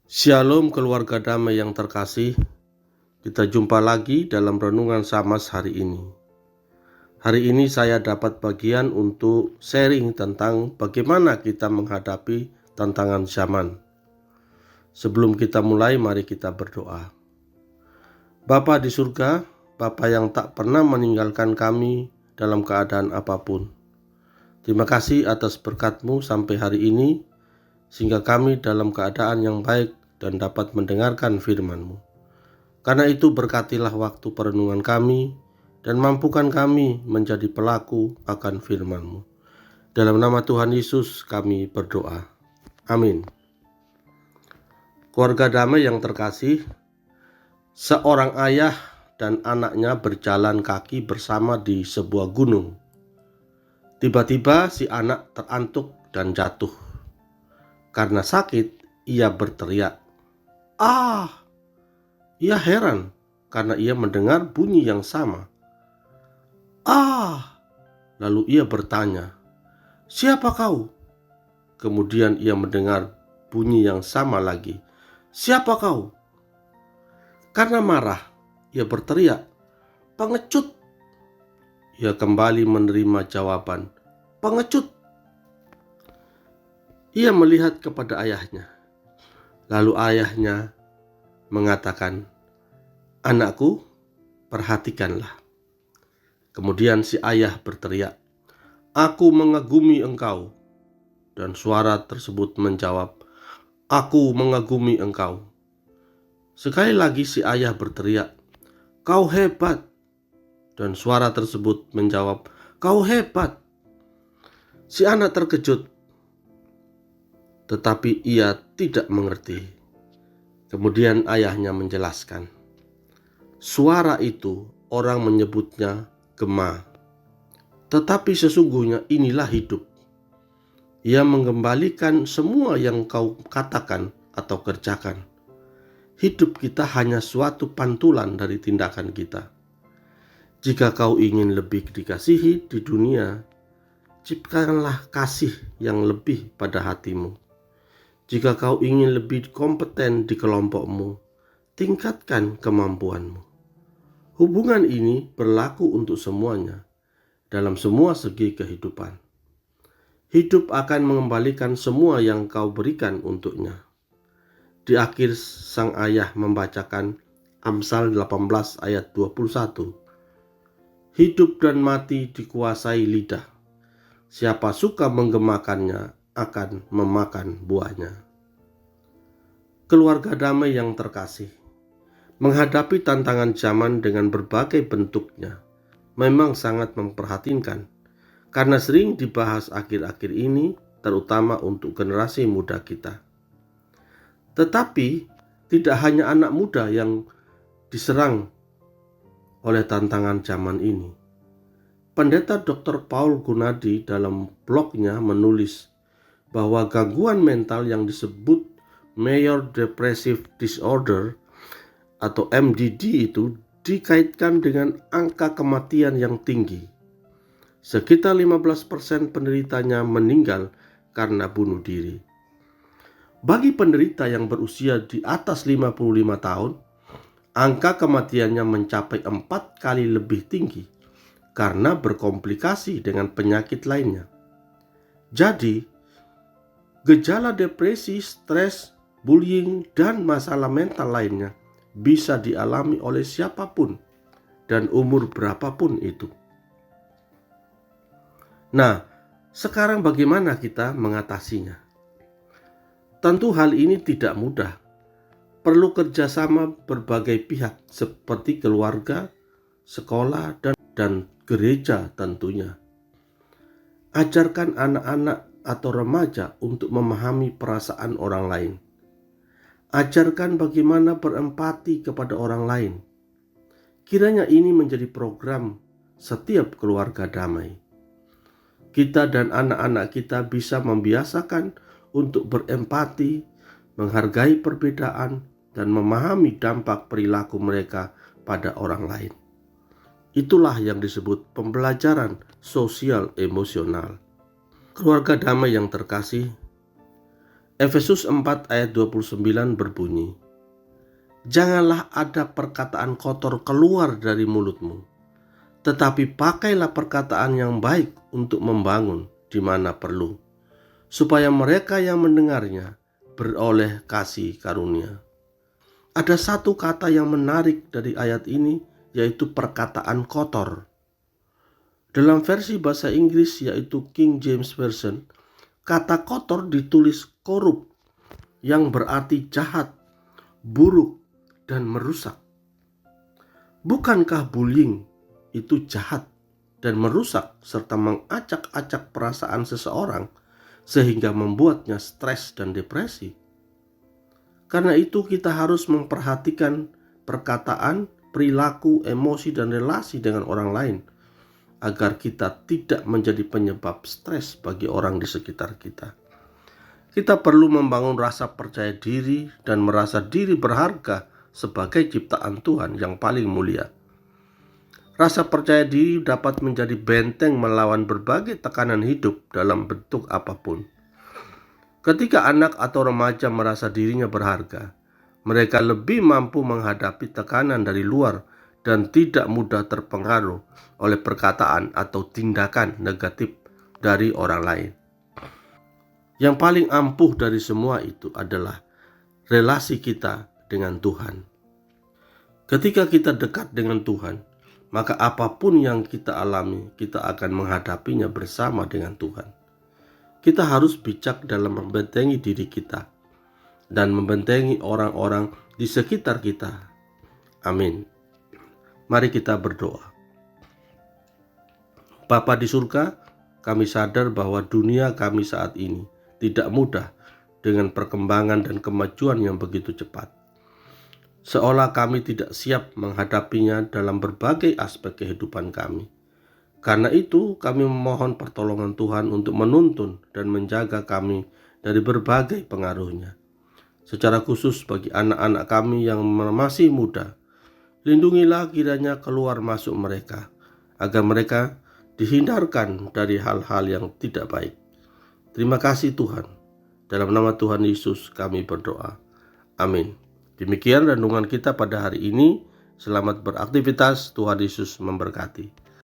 Shalom keluarga damai yang terkasih, kita jumpa lagi dalam Renungan Samas hari ini. Hari ini saya dapat bagian untuk sharing tentang bagaimana kita menghadapi tantangan zaman. Sebelum kita mulai, mari kita berdoa. Bapa di surga, Bapa yang tak pernah meninggalkan kami dalam keadaan apapun. Terima kasih atas berkat-Mu sampai hari ini, sehingga kami dalam keadaan yang baik dan dapat mendengarkan firman-Mu. Karena itu berkatilah waktu perenungan kami dan mampukan kami menjadi pelaku akan firman-Mu. Dalam nama Tuhan Yesus kami berdoa. Amin. Keluarga damai yang terkasih, seorang ayah dan anaknya berjalan kaki bersama di sebuah gunung. Tiba-tiba si anak terantuk dan jatuh. Karena sakit, ia berteriak, "Ah!" Ia heran karena ia mendengar bunyi yang sama. "Ah!" Lalu ia bertanya, "Siapa kau?" Kemudian ia mendengar bunyi yang sama lagi, "Siapa kau?" Karena marah, ia berteriak, "Pengecut!" Ia kembali menerima jawaban, "Pengecut." Ia melihat kepada ayahnya. Lalu ayahnya mengatakan, "Anakku, perhatikanlah." Kemudian si ayah berteriak, "Aku mengagumi engkau." Dan suara tersebut menjawab, "Aku mengagumi engkau." Sekali lagi si ayah berteriak, "Kau hebat." Dan suara tersebut menjawab, "Kau hebat." Si anak terkejut, tetapi ia tidak mengerti. Kemudian ayahnya menjelaskan, suara itu orang menyebutnya gema, tetapi sesungguhnya inilah hidup. Ia mengembalikan semua yang kau katakan atau kerjakan. Hidup kita hanya suatu pantulan dari tindakan kita. Jika kau ingin lebih dikasihi di dunia, ciptakanlah kasih yang lebih pada hatimu. Jika kau ingin lebih kompeten di kelompokmu, tingkatkan kemampuanmu. Hubungan ini berlaku untuk semuanya, dalam semua segi kehidupan. Hidup akan mengembalikan semua yang kau berikan untuknya. Di akhir sang ayah membacakan Amsal 18 ayat 21. Hidup dan mati dikuasai lidah. Siapa suka menggemakannya akan memakan buahnya. Keluarga damai yang terkasih, menghadapi tantangan zaman dengan berbagai bentuknya memang sangat memprihatinkan, karena sering dibahas akhir-akhir ini, terutama untuk generasi muda kita. Tetapi tidak hanya anak muda yang diserang oleh tantangan zaman ini. Pendeta Dr. Paul Gunadi dalam blognya menulis bahwa gangguan mental yang disebut Major Depressive Disorder atau MDD itu dikaitkan dengan angka kematian yang tinggi. Sekitar 15% penderitanya meninggal karena bunuh diri. Bagi penderita yang berusia di atas 55 tahun, angka kematiannya mencapai 4 kali lebih tinggi karena berkomplikasi dengan penyakit lainnya. Jadi, gejala depresi, stres, bullying, dan masalah mental lainnya bisa dialami oleh siapapun dan umur berapapun itu. Nah, sekarang bagaimana kita mengatasinya? Tentu hal ini tidak mudah. Perlu kerjasama berbagai pihak seperti keluarga, sekolah, dan gereja tentunya. Ajarkan anak-anak atau remaja untuk memahami perasaan orang lain. Ajarkan bagaimana berempati kepada orang lain. Kiranya ini menjadi program setiap keluarga damai. Kita dan anak-anak kita bisa membiasakan untuk berempati, menghargai perbedaan, dan memahami dampak perilaku mereka pada orang lain. Itulah yang disebut pembelajaran sosial emosional. Keluarga damai yang terkasih, Efesus 4 ayat 29 berbunyi, "Janganlah ada perkataan kotor keluar dari mulutmu, tetapi pakailah perkataan yang baik untuk membangun di mana perlu, supaya mereka yang mendengarnya beroleh kasih karunia." Ada satu kata yang menarik dari ayat ini, yaitu perkataan kotor. Dalam versi bahasa Inggris yaitu King James Version, kata kotor ditulis korup, yang berarti jahat, buruk, dan merusak. Bukankah bullying itu jahat dan merusak serta mengacak-acak perasaan seseorang sehingga membuatnya stres dan depresi? Karena itu kita harus memperhatikan perkataan, perilaku, emosi, dan relasi dengan orang lain agar kita tidak menjadi penyebab stres bagi orang di sekitar kita. Kita perlu membangun rasa percaya diri dan merasa diri berharga sebagai ciptaan Tuhan yang paling mulia. Rasa percaya diri dapat menjadi benteng melawan berbagai tekanan hidup dalam bentuk apapun. Ketika anak atau remaja merasa dirinya berharga, mereka lebih mampu menghadapi tekanan dari luar dan tidak mudah terpengaruh oleh perkataan atau tindakan negatif dari orang lain. Yang paling ampuh dari semua itu adalah relasi kita dengan Tuhan. Ketika kita dekat dengan Tuhan, maka apapun yang kita alami, kita akan menghadapinya bersama dengan Tuhan. Kita harus bijak dalam membentengi diri kita dan membentengi orang-orang di sekitar kita. Amin. Mari kita berdoa. Bapa di surga, kami sadar bahwa dunia kami saat ini tidak mudah dengan perkembangan dan kemajuan yang begitu cepat. Seolah kami tidak siap menghadapinya dalam berbagai aspek kehidupan kami. Karena itu, kami memohon pertolongan Tuhan untuk menuntun dan menjaga kami dari berbagai pengaruhnya. Secara khusus bagi anak-anak kami yang masih muda, lindungilah kiranya keluar masuk mereka, agar mereka dihindarkan dari hal-hal yang tidak baik. Terima kasih Tuhan. Dalam nama Tuhan Yesus kami berdoa. Amin. Demikian renungan kita pada hari ini. Selamat beraktivitas. Tuhan Yesus memberkati.